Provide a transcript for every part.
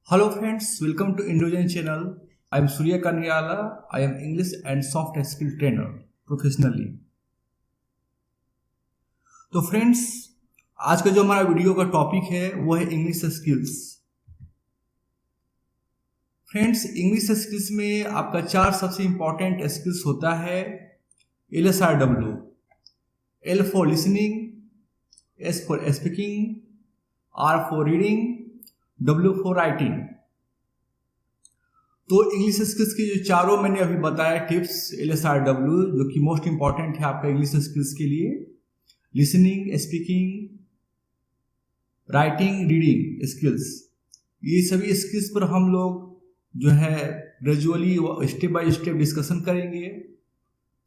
Hello friends, welcome to Indogen channel. I am Surya Kanyala. I am English and soft skill trainer professionally. तो friends, आज का जो हमारा video का topic है वो है English skills. Friends, English skills में आपका 4 सबसे इंपॉर्टेंट स्किल्स होता है LSRW। L for listening, S for speaking, R for reading, W for writing. तो इंग्लिश स्किल्स के जो चारों मैंने अभी बताया टिप्स LSRW, जो कि मोस्ट इंपॉर्टेंट है आपका इंग्लिश स्किल्स के लिए, listening, speaking, writing, reading skills, ये सभी स्किल्स पर हम लोग जो है gradually step by step discussion करेंगे।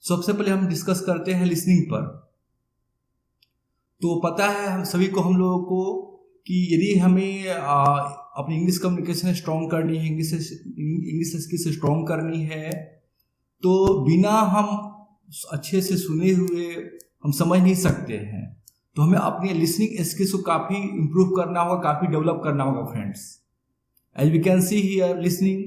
सबसे पहले हम डिस्कस करते हैं लिसनिंग पर। तो पता है हम लोगों को कि यदि हमें अपनी इंग्लिश कम्युनिकेशन स्ट्रॉन्ग करनी है, इंग्लिश स्किल्स स्ट्रॉन्ग करनी है, तो बिना हम अच्छे से सुने हुए हम समझ नहीं सकते हैं। तो हमें अपनी लिसनिंग स्किल्स को काफ़ी इम्प्रूव करना होगा, काफ़ी डेवलप करना होगा friends. As we can see here, listening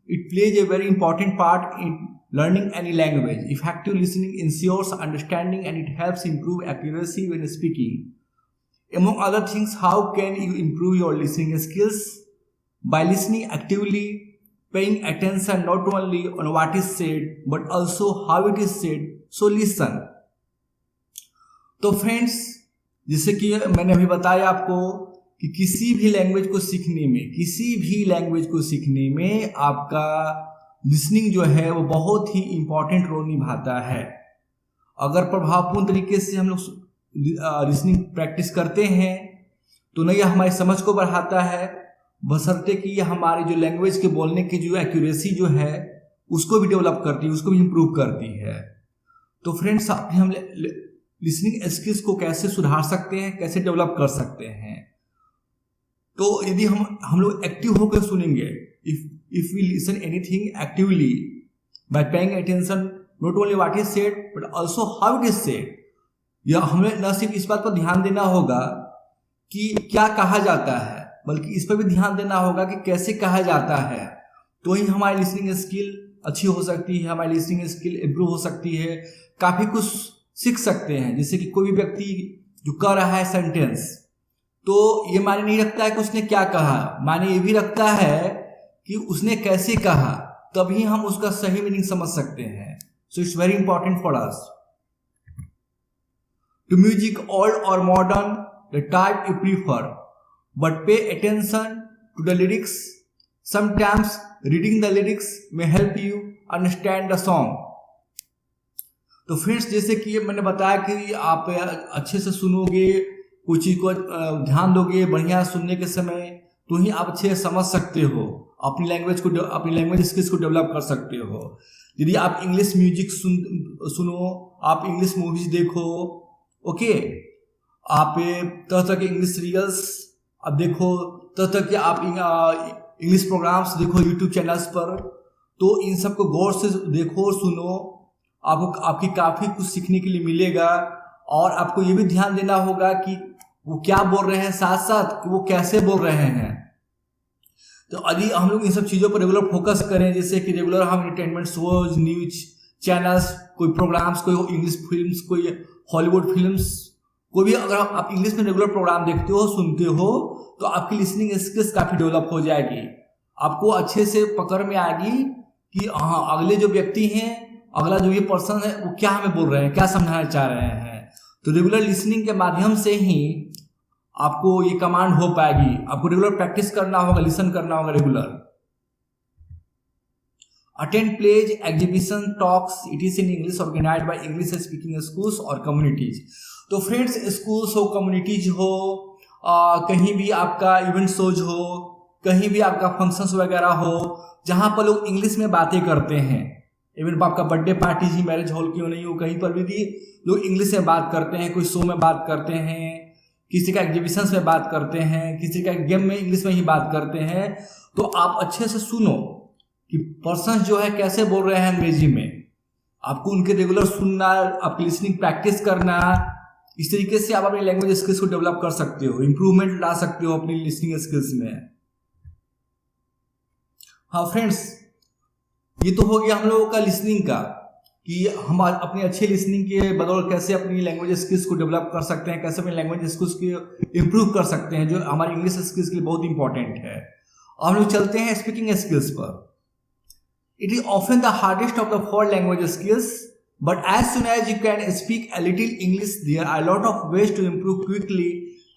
it plays a very important part in learning any language. Effective listening ensures understanding and it helps improve accuracy when speaking. Among other things, how can you improve your listening skills? By listening actively, paying attention not only on what is said but also how it is said. So listen. तो friends, जैसे कि मैंने अभी बताया आपको कि किसी भी लैंग्वेज को सीखने में आपका लिसनिंग जो है वो बहुत ही इंपॉर्टेंट रोल निभाता है। अगर प्रभावपूर्ण तरीके से हम लोग लिसनिंग प्रैक्टिस करते हैं तो न यह हमारी समझ को बढ़ाता है, बशर्ते कि यह हमारी जो लैंग्वेज के बोलने की जो एक्यूरेसी जो है उसको भी डेवलप करती है, उसको भी इम्प्रूव करती है। तो फ्रेंड्स, हम लिसनिंग स्किल्स को कैसे सुधार सकते हैं, कैसे डेवलप कर सकते हैं? तो यदि हम लोग एक्टिव होकर सुनेंगे, if we listen anything actively by paying attention not only what is said but also how it is said, या हमें न सिर्फ इस बात पर ध्यान देना होगा कि क्या कहा जाता है, बल्कि इस पर भी ध्यान देना होगा कि कैसे कहा जाता है। तो ही हमारी लिसनिंग स्किल अच्छी हो सकती है, हमारी लिसनिंग स्किल इम्प्रूव हो सकती है, काफ़ी कुछ सीख सकते हैं। जैसे कि कोई भी व्यक्ति जो कह रहा है सेंटेंस, तो ये मायने नहीं रखता है कि उसने क्या कहा, मायने ये भी रखता है कि उसने कैसे कहा, तभी हम उसका सही मीनिंग समझ सकते हैं। So it's very important for us to music old और modern, the type you prefer, but pay attention to the lyrics. Sometimes reading the lyrics में help you understand the song. तो फ्रेंड्स, जैसे कि मैंने बताया कि आप अच्छे से सुनोगे, कुछ चीज को ध्यान दोगे बढ़िया सुनने के समय, तो ही आप अच्छे से समझ सकते हो, अपनी लैंग्वेज स्किल्स को डेवलप कर सकते हो। यदि आप इंग्लिश म्यूजिक सुनो, आप इंग्लिश मूवीज देखो, ओके, आप तरह तरह के इंग्लिश सीरियल्स आप देखो, तरह तरह के आप इंग्लिश प्रोग्राम्स देखो यूट्यूब चैनल्स पर, तो इन सब को गौर से देखो और सुनो, आपकी काफ़ी कुछ सीखने के लिए मिलेगा। और आपको ये भी ध्यान देना होगा कि वो क्या बोल रहे हैं, साथ साथ कि वो कैसे बोल रहे हैं। तो यदि हम लोग इन सब चीज़ों पर रेगुलर फोकस करें, जैसे कि रेगुलर हम एंटरटेनमेंट शोज, न्यूज चैनल्स, कोई प्रोग्राम्स, कोई इंग्लिश फिल्म्स, कोई हॉलीवुड फिल्म्स, कोई भी अगर आप इंग्लिश में रेगुलर प्रोग्राम देखते हो, सुनते हो, तो आपकी लिसनिंग स्किल्स काफ़ी डेवलप हो जाएगी। आपको अच्छे से पकड़ में आएगी कि हाँ, अगले जो व्यक्ति हैं, अगला जो ये पर्सन है, वो क्या हमें बोल रहे हैं, क्या समझाना चाह रहे हैं। तो रेगुलर लिसनिंग के माध्यम से ही आपको ये कमांड हो पाएगी। आपको रेगुलर प्रैक्टिस करना होगा, लिसन करना होगा regular. Attend plays, exhibition, talks, it is in English organised by English speaking schools और कम्युनिटीज। तो फ्रेंड्स, स्कूल्स हो, कम्युनिटीज हो, कहीं भी आपका इवेंट शोज हो, कहीं भी आपका फंक्शंस वगैरह हो, जहां पर लोग इंग्लिश में बातें करते हैं, इवन आपका बर्थडे पार्टी ही, मैरिज हॉल क्यों नहीं हो, कहीं पर भी लोग इंग्लिश में बात करते हैं, कोई शो में बात करते हैं, किसी का एग्जीबिशंस में बात करते हैं, किसी का गेम में इंग्लिश में ही बात करते हैं। तो आप अच्छे से सुनो कि पर्सन जो है कैसे बोल रहे हैं अंग्रेजी में। आपको उनके रेगुलर सुनना, आपकी लिसनिंग प्रैक्टिस करना, इस तरीके से आप अपनी लैंग्वेज स्किल्स को डेवलप कर सकते हो, इंप्रूवमेंट ला सकते हो अपनी लिसनिंग स्किल्स में। हाँ फ्रेंड्स, ये तो हो गया हम लोगों का लिसनिंग का, कि हम अपनी अच्छी लिसनिंग के बदौलत कैसे अपनी लैंग्वेज स्किल्स को डेवलप कर सकते हैं, कैसे अपनी लैंग्वेज स्किल्स को इम्प्रूव कर सकते हैं, जो हमारी इंग्लिश स्किल्स के लिए बहुत इंपॉर्टेंट है। और हम लोग चलते हैं स्पीकिंग स्किल्स पर। It is often the hardest of the 4 language skills, but as soon as you can speak a little English there are lot of ways to improve quickly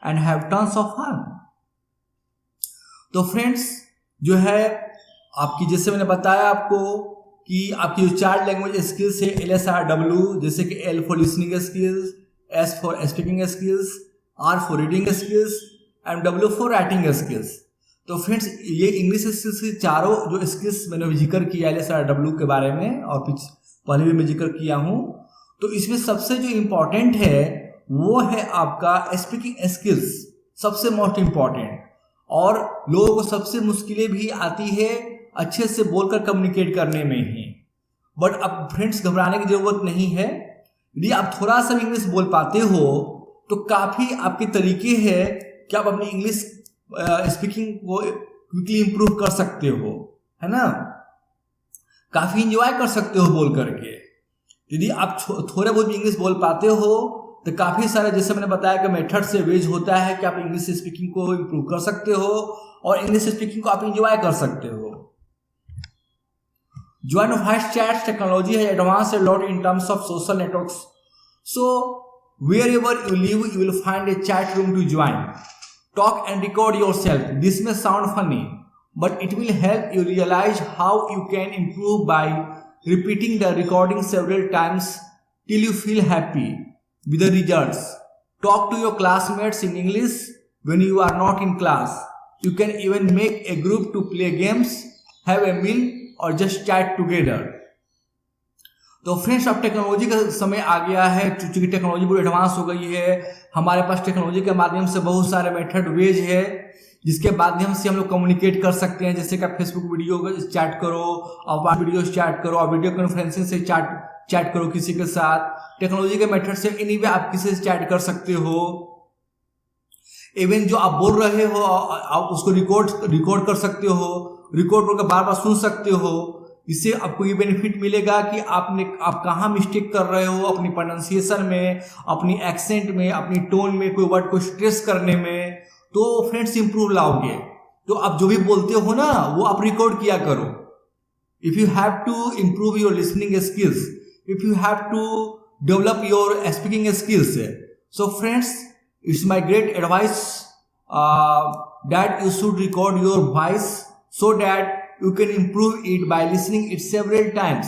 and have tons of fun. तो friends जो है आपकी, जैसे मैंने बताया आपको कि आपकी जो 4 लैंग्वेज स्किल्स है LSRW, जैसे कि L for listening skills, S for speaking skills, R for reading skills and W for writing skills. तो फ्रेंड्स ये इंग्लिश स्किल्स की चारों जो स्किल्स मैंने जिक्र किया LSRW के बारे में, और पहले भी मैं जिक्र किया हूँ, तो इसमें सबसे जो इम्पोर्टेंट है वो है आपका स्पीकिंग स्किल्स, सबसे मोस्ट इम्पॉर्टेंट। और लोगों को सबसे मुश्किलें भी आती है अच्छे से बोलकर कम्युनिकेट करने में ही। बट अब फ्रेंड्स घबराने की जरूरत नहीं है, यदि आप थोड़ा सा इंग्लिश बोल पाते हो तो काफ़ी आपके तरीके हैं कि आप अपनी इंग्लिश स्पीकिंग को क्विकली इम्प्रूव कर सकते हो, है ना। काफ़ी इंजॉय कर सकते हो बोल करके। यदि आप थोड़े बहुत इंग्लिश बोल पाते हो तो काफ़ी सारे, जैसे मैंने बताया कि मेथड से वेज होता है कि आप इंग्लिश स्पीकिंग को इम्प्रूव कर सकते हो और इंग्लिश स्पीकिंग को आप इंजॉय कर सकते हो। Join voice chat technology has advanced a lot in terms of social networks. So wherever you live, you will find a chat room to join. Talk and record yourself. This may sound funny, but it will help you realize how you can improve by repeating the recording several times till you feel happy with the results. Talk to your classmates in English when you are not in class. You can even make a group to play games, have a meal और just chat together. तो friends अब technology का समय आ गया है, चूंकि technology पूरी advance हो गई है। हमारे पास टेक्नोलॉजी के माध्यम से बहुत सारे मेथड वेज है जिसके माध्यम से हम लोग कम्युनिकेट कर सकते हैं। जैसे कि आप फेसबुक वीडियो चैट करो, और वीडियो चैट करो, और वीडियो कॉन्फ्रेंसिंग से चैट करो किसी के साथ। टेक्नोलॉजी के मेथड से एनीवे आप किसी से चैट कर सकते हो। इवन जो आप बोल रहे हो आप उसको रिकॉर्ड कर सकते हो, रिकॉर्ड करके बार बार सुन सकते हो। इससे आपको ये बेनिफिट मिलेगा कि आप कहाँ मिस्टेक कर रहे हो अपनी प्रोनाउंसिएशन में, अपनी एक्सेंट में, अपनी टोन में, कोई वर्ड को स्ट्रेस करने में, तो फ्रेंड्स इंप्रूव लाओगे। तो आप जो भी बोलते हो ना वो आप रिकॉर्ड किया करो। If you have to improve your listening skills, if you have to develop your speaking skills, so friends it's my great advice that you should record your voice so that you can improve it by listening it several times.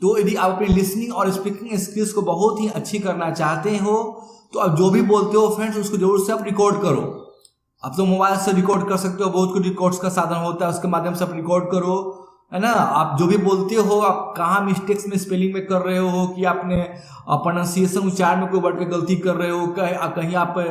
तो यदि आप अपनी listening और speaking skills को बहुत ही अच्छी करना चाहते हो तो आप जो भी बोलते हो फ्रेंड्स उसको जरूर से आप रिकॉर्ड करो। आप तो मोबाइल से रिकॉर्ड कर सकते हो, बहुत कुछ रिकॉर्ड्स का साधन होता है, उसके माध्यम से आप रिकॉर्ड करो, है ना। आप जो भी बोलते हो, आप कहाँ मिस्टेक्स में स्पेलिंग में कर रहे हो, कि आपने प्रोनाउंसिएशन उच्चारण में कोई वर्ड की गलती कर रहे हो, कहीं आप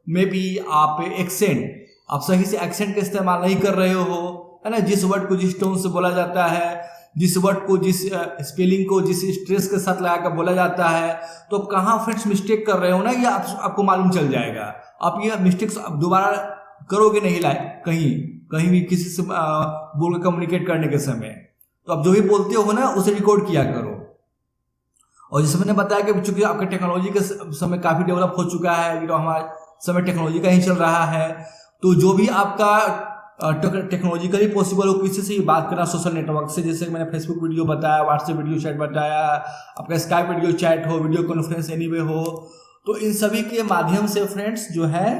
में भी आप एक्सेंट, आप सही से एक्सेंट का इस्तेमाल नहीं कर रहे हो, है ना। जिस वर्ड को जिस टोन से बोला जाता है, जिस वर्ड को जिस स्पेलिंग को जिस स्ट्रेस के साथ लगाकर बोला जाता है, तो कहाँ फ्रेंड्स मिस्टेक कर रहे हो ना, ये आपको मालूम चल जाएगा। आप ये मिस्टेक्स आप दोबारा करोगे नहीं, कहीं भी किसी से बोल के कम्युनिकेट करने के समय। तो आप जो भी बोलते हो ना उसे रिकॉर्ड किया करो। और जैसे मैंने बताया कि चूंकि आपके टेक्नोलॉजी का समय काफ़ी डेवलप हो चुका है, तो हमारा समय टेक्नोलॉजी का ही चल रहा है, तो जो भी आपका टेक्नोलॉजिकली पॉसिबल हो किसी से बात करना सोशल नेटवर्क से, जैसे मैंने फेसबुक वीडियो बताया, व्हाट्सएप वीडियो चैट बताया, आपका स्काइप वीडियो चैट हो, वीडियो कॉन्फ्रेंस एनीवे हो, तो इन सभी के माध्यम से फ्रेंड्स जो है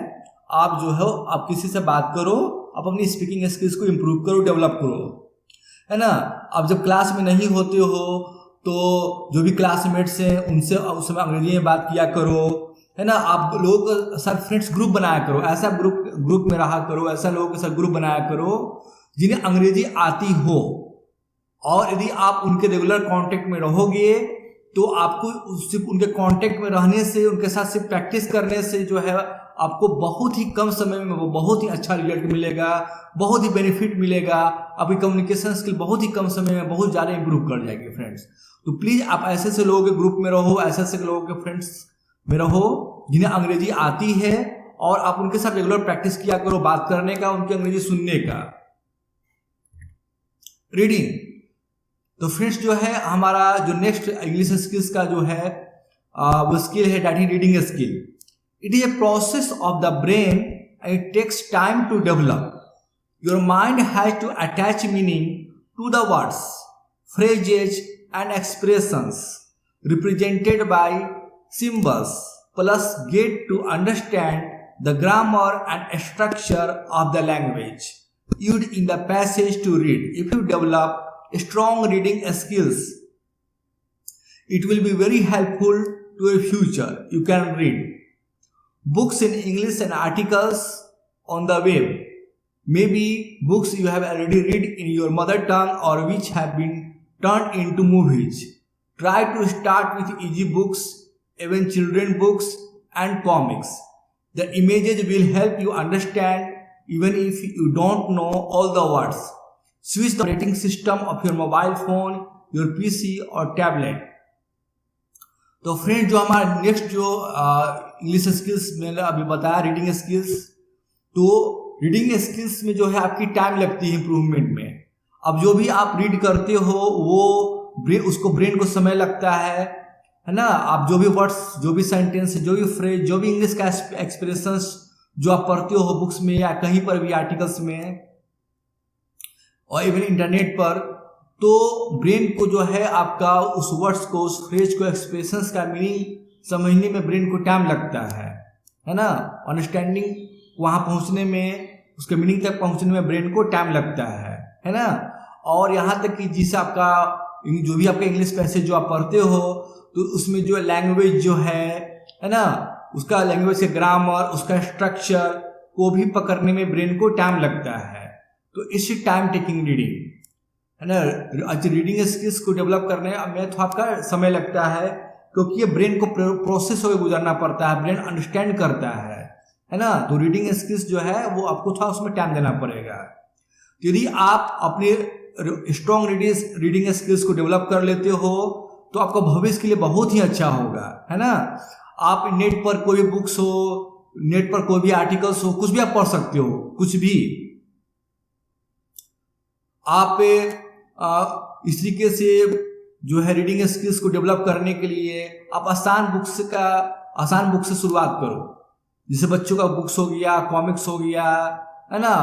आप किसी से बात करो, आप अपनी स्पीकिंग स्किल्स को इम्प्रूव करो, डेवलप करो, है ना। आप जब क्लास में नहीं होते हो तो जो भी क्लासमेट्स हैं उनसे उस समय अंग्रेजी में बात किया करो, है ना। आप लोग साथ फ्रेंड्स ग्रुप बनाया करो, ऐसा ग्रुप में रहा करो, ऐसा लोगों के साथ ग्रुप बनाया करो जिन्हें अंग्रेजी आती हो। और यदि आप उनके रेगुलर कांटेक्ट में रहोगे तो आपको सिर्फ उनके कांटेक्ट में रहने से, उनके साथ सिर्फ प्रैक्टिस करने से जो है आपको बहुत ही कम समय में बहुत ही अच्छा रिजल्ट मिलेगा, बहुत ही बेनिफिट मिलेगा। आपकी कम्युनिकेशन स्किल बहुत ही कम समय में बहुत ज़्यादा इंप्रूव कर जाएगी फ्रेंड्स। तो प्लीज़ आप ऐसे लोगों के ग्रुप में रहो, ऐसे लोगों के फ्रेंड्स में रहो जिन्हें अंग्रेजी आती है, और आप उनके साथ रेगुलर प्रैक्टिस किया करो बात करने का, उनकी अंग्रेजी सुनने का। रीडिंग। तो फ्रेंड्स जो है हमारा जो नेक्स्ट इंग्लिश स्किल्स का जो है वो स्किल है that is reading skill. It is a process of the brain and it takes time to develop. Your mind has to attach meaning to the words, phrases and expressions represented by symbols, plus get to understand the grammar and structure of the language used in the passage to read. If you develop strong reading skills, it will be very helpful to your future. You can read books in English and articles on the web. Maybe books you have already read in your mother tongue or which have been turned into movies. Try to start with easy books, even children books and comics. The images will help you understand even if you don't know all the words. Switch the operating system of your mobile phone, your PC or tablet. तो friend जो हमारा next जो English skills मैंने अभी बताया reading skills, तो reading skills में जो है आपकी टाइम लगती है इम्प्रूवमेंट में। अब जो भी आप रीड करते हो वो उसको ब्रेन को समय लगता है ना। आप जो भी वर्ड्स, जो भी सेंटेंस, जो भी फ्रेज, जो भी इंग्लिश का एक्सप्रेशंस जो आप पढ़ते हो बुक्स में या कहीं पर भी आर्टिकल्स में और इवन इंटरनेट पर, तो ब्रेन को जो है आपका उस वर्ड्स को, उस फ्रेज को, एक्सप्रेशंस का मीनिंग समझने में ब्रेन को टाइम लगता है ना। अंडरस्टैंडिंग वहां पहुंचने में, उसके मीनिंग तक पहुंचने में ब्रेन को टाइम लगता है ना। और यहाँ तक कि जिसे आपका जो भी आपका इंग्लिश पैसेज जो आप पढ़ते हो तो उसमें जो लैंग्वेज जो है ना, उसका लैंग्वेज के ग्रामर, उसका स्ट्रक्चर को भी पकड़ने में ब्रेन को टाइम लगता है। तो इसी टाइम टेकिंग रीडिंग है ना। रीडिंग स्किल्स को डेवलप करने में तो आपका समय लगता है क्योंकि ये ब्रेन को प्रोसेस होकर गुजरना पड़ता है, ब्रेन अंडरस्टैंड करता है ना। तो रीडिंग स्किल्स जो है वो आपको थोड़ा उसमें टाइम देना पड़ेगा। यदि आप अपने स्ट्रॉन्ग रीडिंग स्किल्स को डेवलप कर लेते हो तो आपका भविष्य के लिए बहुत ही अच्छा होगा, है ना। आप नेट पर कोई भी बुक्स हो, नेट पर कोई भी आर्टिकल्स हो, कुछ भी आप पढ़ सकते हो, कुछ भी। आप इस तरीके से जो है रीडिंग स्किल्स को डेवलप करने के लिए आप आसान बुक्स से शुरुआत करो। जैसे बच्चों का बुक्स हो गया, कॉमिक्स हो गया, है ना,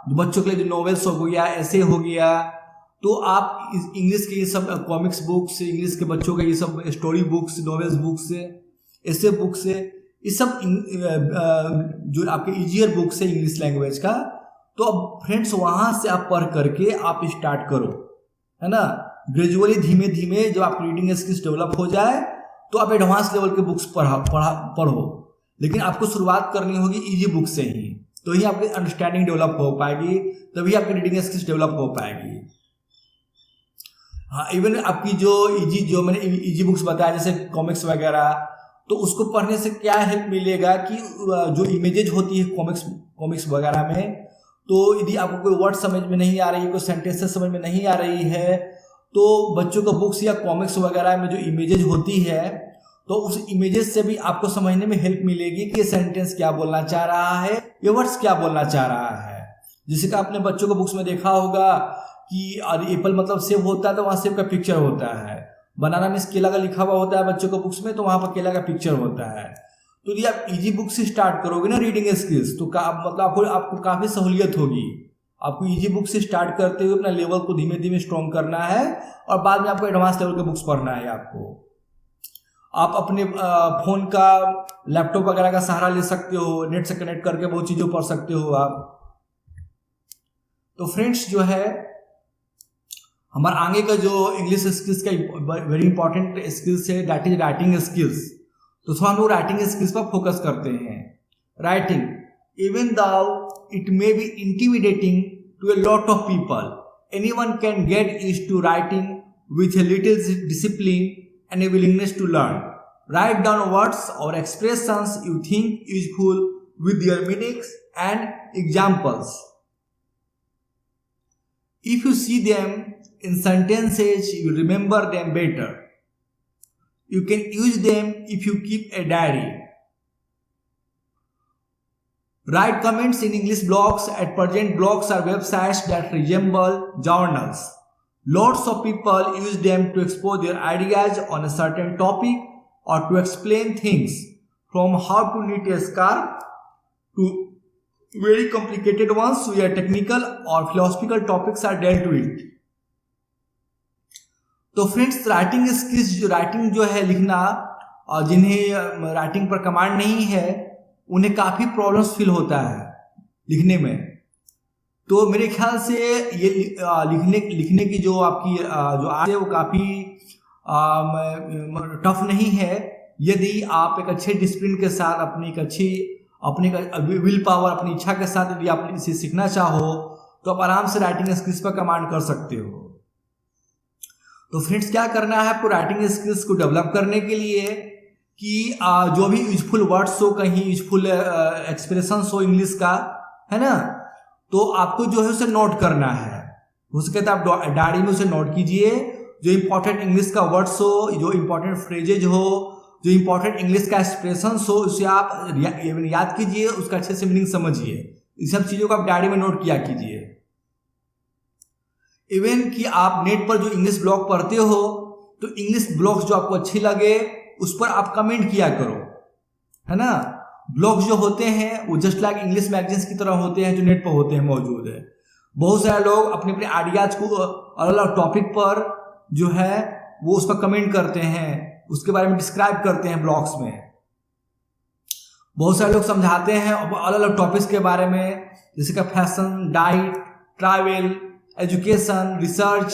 बच्चों के लिए जो नॉवेल्स हो गया, ऐसे हो गया। तो आप इंग्लिश के ये सब कॉमिक्स बुक्स, इंग्लिश के बच्चों के ये सब स्टोरी बुक्स, नॉवेल्स बुक्स, ऐसे बुक्स, ये सब जो आपके इजियर बुक्स है इंग्लिश लैंग्वेज का, तो अब फ्रेंड्स वहां से आप पढ़ करके आप स्टार्ट करो, है ना। ग्रेजुअली धीमे धीमे जब आप रीडिंग स्किल्स डेवलप हो जाए तो आप एडवांस लेवल के बुक्स पढ़ो, लेकिन आपको शुरुआत करनी होगी इजी बुक से ही, तो ही आपकी अंडरस्टैंडिंग डेवलप हो पाएगी, तभी आपकी रीडिंग स्किल्स डेवलप हो पाएगी। हाँ, इवन आपकी जो मैंने इजी बुक्स बताया जैसे कॉमिक्स वगैरह, तो उसको पढ़ने से क्या हेल्प मिलेगा कि जो इमेजेज होती है कॉमिक्स वगैरह में, तो यदि आपको कोई वर्ड समझ में नहीं आ रही है, कोई सेंटेंसेस समझ में नहीं आ रही है, तो बच्चों का बुक्स या कॉमिक्स वगैरह में जो इमेजेज होती है, तो उस इमेजेस से भी आपको समझने में हेल्प मिलेगी कि ये सेंटेंस क्या बोलना चाह रहा है, ये वर्ड्स क्या बोलना चाह रहा है। जैसे कि आपने बच्चों को बुक्स में देखा होगा कि एप्पल मतलब सेब होता है तो वहाँ सेब का पिक्चर होता है, बनाना में केला का लिखा हुआ होता है बच्चों को बुक्स में, तो वहाँ पर केला का पिक्चर होता है। तो यदि आप इजी बुक से स्टार्ट करोगे ना रीडिंग स्किल्स, तो मतलब आपको काफ़ी सहूलियत होगी। आपको इजी बुक से स्टार्ट करते हुए अपना लेवल को धीमे धीमे स्ट्रॉन्ग करना है और बाद में आपको एडवांस लेवल के बुक्स पढ़ना है। आप अपने फोन का, लैपटॉप वगैरह का सहारा ले सकते हो, नेट से कनेक्ट करके बहुत चीज़ों पढ़ सकते हो आप। तो फ्रेंड्स जो है हमारा आगे का जो इंग्लिश स्किल्स का वेरी इंपॉर्टेंट स्किल्स है दैट इज राइटिंग स्किल्स। तो थोड़ा हम लोग राइटिंग स्किल्स पर फोकस करते हैं। Writing, even though it may be intimidating to a lot of people, anyone can get used to writing with a little discipline and a willingness to learn. Write down words or expressions you think useful with their meanings and examples. If you see them in sentences, you remember them better. You can use them if you keep a diary. Write comments in English blogs. At present, blogs are websites that resemble journals. Lots of people use them to expose their ideas on a certain topic or to explain things, from how to knit a scarf to very complicated ones where technical or philosophical topics are dealt with. तो friends, writing skills, जो writing जो है लिखना, और जिन्हें writing पर command नहीं है उन्हें काफ़ी प्रॉब्लम्स फील होता है लिखने में। तो मेरे ख्याल से ये लिखने की जो आपकी जो आदत है वो काफ़ी टफ नहीं है, यदि आप एक अच्छे डिसिप्लिन के साथ अपनी विल पावर, अपनी इच्छा के साथ यदि आप इसे सीखना चाहो तो आप आराम से राइटिंग स्किल्स पर कमांड कर सकते हो। तो फ्रेंड्स, क्या करना है आपको राइटिंग स्किल्स को डेवलप करने के लिए कि जो भी यूजफुल वर्ड्स हो, कहीं यूजफुल एक्सप्रेशंस हो इंग्लिश का, है ना, तो आपको जो है उसे नोट करना है। हो सके तो आप डायरी में उसे नोट कीजिए। जो इंपॉर्टेंट इंग्लिश का वर्ड्स हो, जो इंपॉर्टेंट फ्रेजेज हो, जो इंपॉर्टेंट इंग्लिश का एक्सप्रेशंस हो, उसे आप याद कीजिए, उसका अच्छे से मीनिंग समझिए। इस सब चीज़ों को आप डायरी में नोट किया कीजिए। इवन कि आप नेट पर जो इंग्लिश ब्लॉग पढ़ते हो तो इंग्लिश ब्लॉग्स जो आपको अच्छी लगे उस पर आप कमेंट किया करो, है ना। ब्लॉग्स जो होते हैं वो जस्ट लाइक इंग्लिश मैगजीन्स की तरह होते हैं जो नेट पर होते हैं, मौजूद है। बहुत सारे लोग अपने अपने आइडियाज को अलग अलग टॉपिक पर जो है वो उस पर कमेंट करते हैं, उसके बारे में डिस्क्राइब करते हैं ब्लॉग्स में। बहुत सारे लोग समझाते हैं अलग अलग टॉपिक्स के बारे में, जैसे कि fashion, diet, travel, education, research,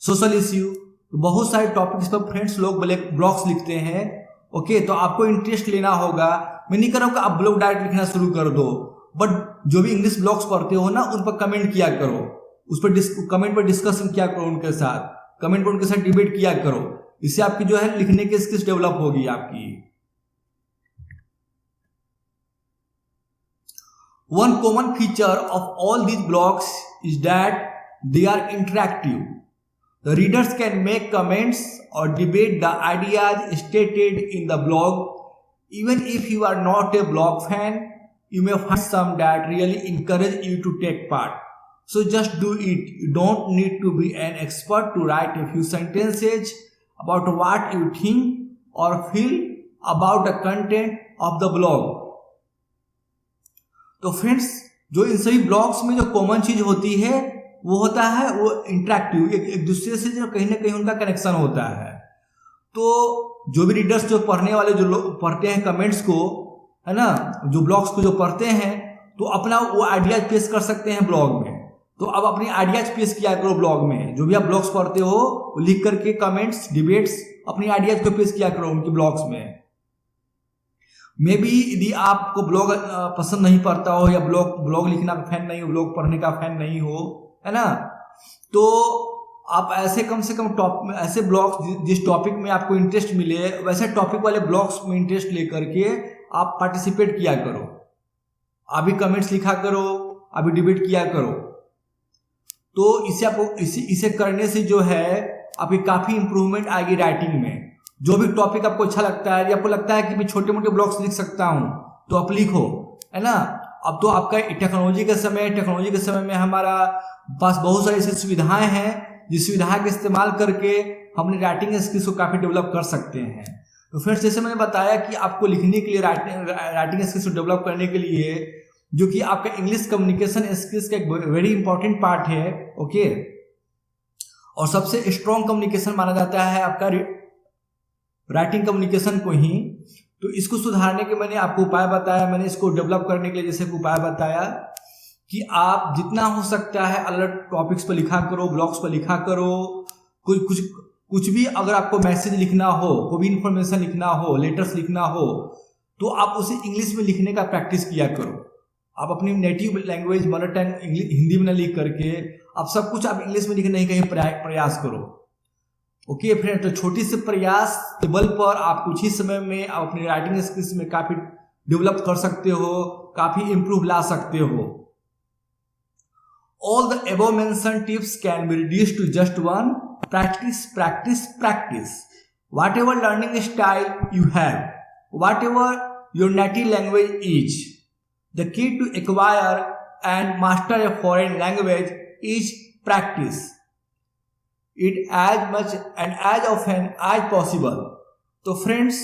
social issue. तो बहुत सारे टॉपिक्स पर फ्रेंड्स लोग ब्लॉग्स लिखते हैं। ओके, तो आपको इंटरेस्ट लेना होगा। मैं नहीं कर रहा हूँ कि आप ब्लॉग डायरेक्ट लिखना शुरू कर दो, बट जो भी इंग्लिश ब्लॉग्स पढ़ते हो ना उन पर कमेंट किया करो, उस पर कमेंट पर डिस्कशन किया करो उनके साथ, कमेंट पर उनके साथ डिबेट किया करो। इससे आपकी जो है लिखने की स्किल्स डेवलप होगी आपकी। One common feature of all these blogs is that they are interactive. The readers can make comments or debate the ideas stated in the blog. Even if you are not a blog fan, you may find some that really encourage you to take part. So just do it. You don't need to be an expert to write a few sentences about what you think or feel about the content of the blog. तो friends, जो इन सभी blogs में जो common चीज होती है वो होता है वो इंटरेक्टिव, एक दूसरे से जो कहीं ना कहीं उनका कनेक्शन होता है। तो जो भी रीडर्स, जो पढ़ने वाले, जो लोग पढ़ते हैं कमेंट्स को, है ना, जो ब्लॉग्स को जो पढ़ते हैं, तो अपना वो आइडियाज पेश कर सकते हैं ब्लॉग में। तो अब अपनी आइडियाज पेश किया करो ब्लॉग में। जो भी आप ब्लॉग्स पढ़ते हो वो लिख करके कमेंट्स, डिबेट्स, अपनी आइडियाज को पेश किया करो उनके ब्लॉग्स में। मे बी यदि आपको ब्लॉग पसंद नहीं पड़ता हो, या ब्लॉग लिखना का फैन नहीं हो, ब्लॉग पढ़ने का फैन नहीं हो, है ना, तो आप ऐसे कम से कम ऐसे ब्लॉग्स जिस टॉपिक में आपको इंटरेस्ट मिले वैसे टॉपिक वाले ब्लॉग्स में इंटरेस्ट लेकर के आप पार्टिसिपेट किया करो। अभी कमेंट्स लिखा करो, अभी डिबेट किया करो। तो इसे आपको इसे करने से जो है आपकी काफ़ी इंप्रूवमेंट आएगी राइटिंग में। जो भी टॉपिक आपको अच्छा लगता है, या आपको लगता है कि मैं छोटे मोटे ब्लॉग्स लिख सकता हूं, तो आप लिखो, है ना। अब तो आपका टेक्नोलॉजी के समय में हमारा पास बहुत सारी ऐसी सुविधाएं हैं जिस सुविधा का इस्तेमाल करके हम अपनी राइटिंग स्किल्स को काफ़ी डेवलप कर सकते हैं। तो फ्रेंड्स, जैसे मैंने बताया कि आपको लिखने के लिए, राइटिंग स्किल्स को डेवलप करने के लिए, जो कि आपका इंग्लिश कम्युनिकेशन स्किल्स का एक वेरी इंपॉर्टेंट पार्ट है, ओके, और सबसे स्ट्रॉन्ग कम्युनिकेशन माना जाता है आपका राइटिंग कम्युनिकेशन को ही। तो इसको सुधारने के मैंने आपको उपाय बताया, मैंने इसको डेवलप करने के लिए जैसे उपाय बताया कि आप जितना हो सकता है अलग अलग टॉपिक्स पर लिखा करो, ब्लॉग्स पर लिखा करो। कुछ भी अगर आपको मैसेज लिखना हो, कोई भी इंफॉर्मेशन लिखना हो, लेटर्स लिखना हो, तो आप उसे इंग्लिश में लिखने का प्रैक्टिस किया करो। आप अपनी native language, mother tongue Hindi में न लिख करके आप सब कुछ आप इंग्लिश में लिखने का प्रयास करो। ओके फ्रेंड, तो छोटी से प्रयास के बल पर आप कुछ ही समय में आप अपनी राइटिंग स्किल्स में काफी डेवलप कर सकते हो, काफी इंप्रूव ला सकते हो। All the above mentioned tips can be reduced to just one: practice, practice, practice. Whatever learning style you have, whatever your native language is, the key to acquire and master a foreign language is practice. It as much and as often as possible. तो friends,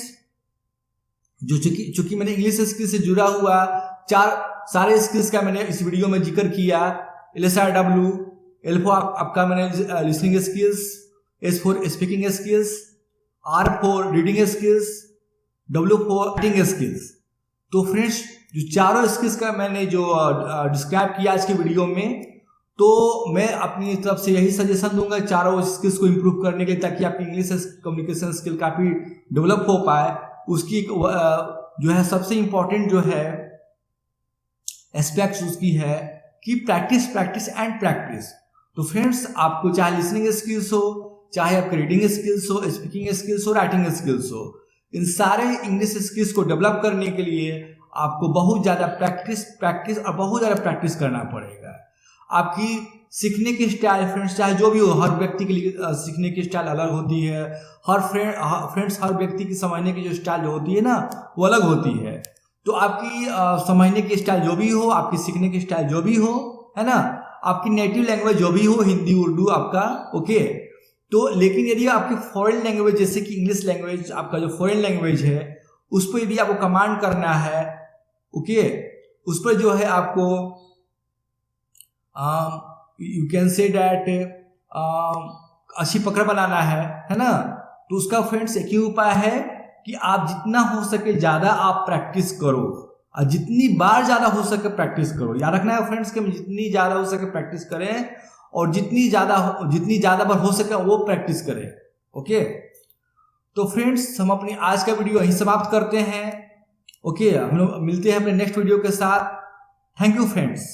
जो चूंकि मैंने English skill से जुड़ा हुआ सारे skills का मैंने इस वीडियो में जिक्र किया। LSRW, L फॉर आपका मैंने listening skills, S for speaking skills, R for reading skills, W for writing skills. तो फ्रेंड्स, जो चारों स्किल्स का मैंने जो डिस्क्राइब किया आज के वीडियो में, तो मैं अपनी तरफ से यही सजेशन दूंगा चारों स्किल्स को इम्प्रूव करने के लिए, ताकि आपकी इंग्लिश कम्युनिकेशन स्किल काफ़ी डेवलप हो पाए। उसकी जो है सबसे इम्पोर्टेंट जो है एस्पेक्ट्स उसकी है कि प्रैक्टिस प्रैक्टिस एंड प्रैक्टिस। तो फ्रेंड्स, आपको चाहे लिसनिंग स्किल्स हो, चाहे आपके रीडिंग स्किल्स हो, स्पीकिंग स्किल्स हो, राइटिंग स्किल्स हो, इन सारे इंग्लिश स्किल्स को डेवलप करने के लिए आपको बहुत ज़्यादा प्रैक्टिस और बहुत ज़्यादा प्रैक्टिस करना पड़ेगा। आपकी सीखने की स्टाइल फ्रेंड्स, चाहे जो भी हो, हर व्यक्ति के लिए सीखने की स्टाइल अलग होती है। हर व्यक्ति की समझने की जो स्टाइल होती है ना, वो अलग होती है। तो आपकी समझने की स्टाइल जो भी हो, आपकी सीखने की स्टाइल जो भी हो, है ना, आपकी नेटिव लैंग्वेज जो भी हो, हिंदी उर्दू आपका, ओके। तो लेकिन यदि आपकी फॉरेन लैंग्वेज, जैसे कि इंग्लिश लैंग्वेज आपका जो फॉरेन लैंग्वेज है, उस पर यदि आपको कमांड करना है, ओके, उस पर जो है आपको यू कैन से डैट अच्छी पकड़ बनाना है ना, तो उसका फ्रेंड्स एक ही उपाय है कि आप जितना हो सके ज़्यादा आप प्रैक्टिस करो, और जितनी बार ज़्यादा हो सके प्रैक्टिस करो। याद रखना है फ्रेंड्स कि जितनी ज़्यादा हो सके प्रैक्टिस करें, और जितनी ज़्यादा बार हो सके वो प्रैक्टिस करें, ओके। तो फ्रेंड्स, हम अपनी आज का वीडियो यहीं समाप्त करते हैं, ओके। हम लोग मिलते हैं अपने नेक्स्ट वीडियो के साथ। Thank you friends.